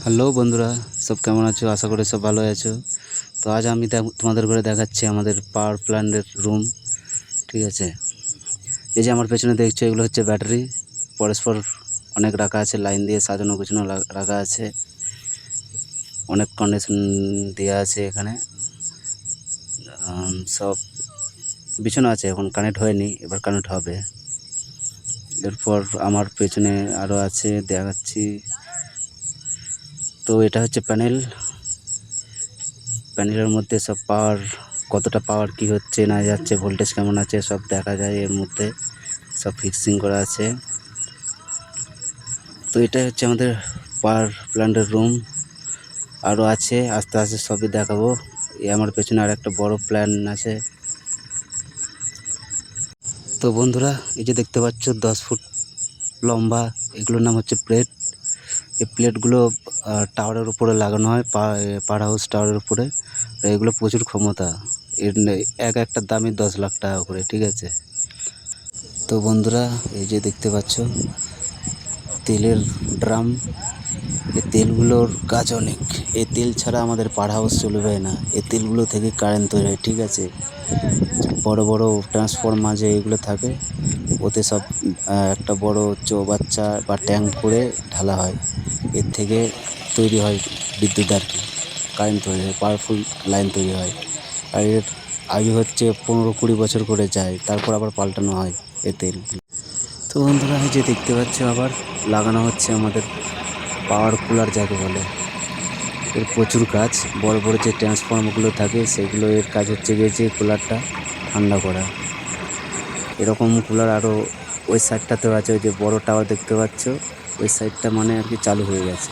Hello বন্ধুরা, সব কেমন আছো? আশা করি সব ভালো আছো। তো আজ আমি তোমাদের ঘরে দেখাচ্ছি আমাদের পাওয়ার প্ল্যান্টের রুম। ঠিক আছে, এই যে আমার পেছনে দেখছো, এগুলো হচ্ছে ব্যাটারি। পরস্পর অনেক রাখা আছে, লাইন দিয়ে সাজানো গুছানো রাখা আছে, অনেক কন্ডিশন দেওয়া আছে এখানে। সব বিছানো আছে, এখন কানেক্ট হয়নি, এবার কানেক্ট হবে। এরপর আমার পেছনে আরও আছে, দেখাচ্ছি। তো এটা হচ্ছে প্যানেলের মধ্যে সব পাওয়ার, কতটা পাওয়ার কি হচ্ছে না যাচ্ছে, ভোল্টেজ কেমন আছে সব দেখা যায় এর মধ্যে, সব ফিক্সিং করা আছে। তো এটা হচ্ছে আমাদের পাওয়ার প্ল্যান্টের রুম। আরও আছে, আস্তে আস্তে সবই দেখাবো। এই আমার পেছনে আর একটা বড় প্ল্যান আছে। তো বন্ধুরা, এই যে দেখতে পাচ্ছ 10 ফুট লম্বা, এগুলোর নাম হচ্ছে প্লেট। এই প্লেটগুলো টাওয়ারের উপরে লাগানো হয়, পাওয়ার হাউস টাওয়ারের উপরে। এগুলো প্রচুর ক্ষমতা, এর একটার দামই 10 লাখ টাকা করে। ঠিক আছে, তো বন্ধুরা এই যে দেখতে পাচ্ছ তেলের ড্রাম। এই তেলগুলোর কাজ অনেক। এই তেল ছাড়া আমাদের পাওয়ার হাউস চলবে না। এই তেলগুলো থেকে কারেন্ট তৈরি হয়। ঠিক আছে, বড় বড় ট্রান্সফরমার যে এগুলো থাকে, ওতে সব একটা বড় চৌবাচ্চা বা ট্যাঙ্ক করে ঢালা হয়। এর থেকে তৈরি হয় বিদ্যুৎ, আর কি কারেন্ট তৈরি হয়, পাওয়ারফুল লাইন তৈরি হয়। আর এর আয়ু হচ্ছে 15-20 বছর করে যায়, তারপর আবার পাল্টানো হয় এ তেল। তো বন্ধুরা, এই যে দেখতে পাচ্ছ আবার লাগানো হচ্ছে আমাদের পাওয়ার কুলার যাকে বলে। এর প্রচুর কাজ, বড় বড় যে ট্রান্সফর্মারগুলো থাকে সেগুলো, এর কাজ হচ্ছে গিয়ে যে কুলারটা ঠান্ডা করা। এরকম কুলার আরও ওই সাইডটাতেও আছে, ওই যে বড় টাওয়ার দেখতে পাচ্ছ, ওই সাইডটা মানে আর কি চালু হয়ে গেছে।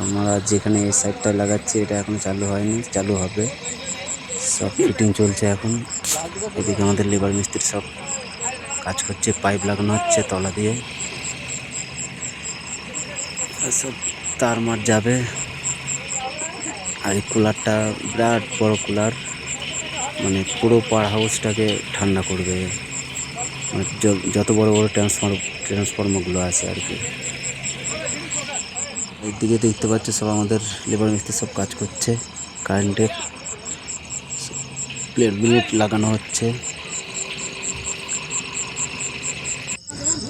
আমরা যেখানে এই সাইডটা লাগাচ্ছি এটা এখনো চালু হয়নি, চালু হবে। সব ফিটিং চলছে এখন। এদিকে আমাদের লেবার মিস্ত্রি সব কাজ করছে, পাইপ লাগানো হচ্ছে তলা দিয়ে, সব তার মার যাবে। আর এই কুলারটা বিরাট বড় কুলার, মানে পুরো পাওয়ার হাউসটাকে ঠান্ডা করবে। মানে যত বড় বড় ট্রান্সফর্মারগুলো আছে আর কি। এইদিকে দেখতে পাচ্ছ সব আমাদের লেবার মিস্ত্রি সব কাজ করছে, কারেন্টের প্লেট লাগানো হচ্ছে।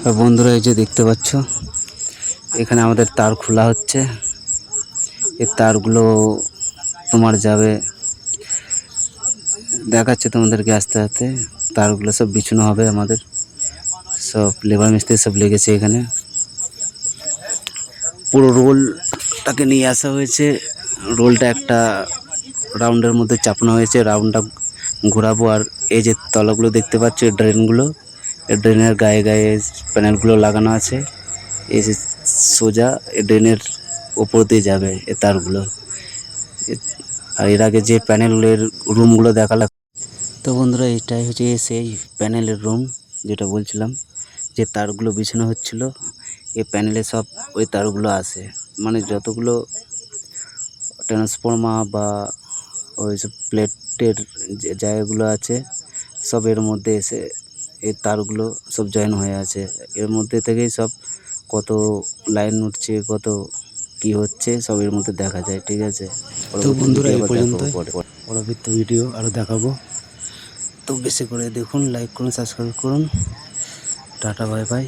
আর বন্ধুরা, এই যে দেখতে পাচ্ছ এখানে আমাদের তার খোলা হচ্ছে। এই তারগুলো তোমার যাবে, দেখাচ্ছে তোমাদেরকে আস্তে আস্তে। তারগুলো সব বিছানো হবে, আমাদের সব লেবার মিস্ত্রি সব লেগেছে এখানে। পুরো রোলটাকে নিয়ে আসা হয়েছে, রোলটা একটা রাউন্ডের মধ্যে চাপানো হয়েছে, রাউন্ডটা ঘোরাবো। আর এই যে তলাগুলো দেখতে পাচ্ছ, ড্রেনগুলো, এই ড্রেনের গায়ে গায়ে প্যানেলগুলো লাগানো আছে। এই যে সোজা এই ড্রেনের ওপর দিয়ে যাবে এই তারগুলো। আর এর আগে যে প্যানেলের রুমগুলো দেখালাম। তো বন্ধুরা, এটাই হচ্ছে সেই প্যানেলের রুম, যেটা বলছিলাম যে তারগুলো বিছানো হচ্ছিল। এই প্যানেলে সব ওই তারগুলো আসে, মানে যতগুলো ট্রান্সফর্মার বা ওই সব প্লেটের যে জায়গাগুলো আছে, সব এর মধ্যে এসে এই তারগুলো সব জয়েন হয়ে আছে। এর মধ্যে থেকেই সব কত লাইন উঠছে, কত কি হচ্ছে, সব এর মধ্যে দেখা যায়। ঠিক আছে, তো বন্ধুরা এই পর্যন্ত, পরবর্তী ভিডিও আরও দেখাবো। তো বেশি করে দেখুন, লাইক করুন, সাবস্ক্রাইব করুন। Tata, bye bye.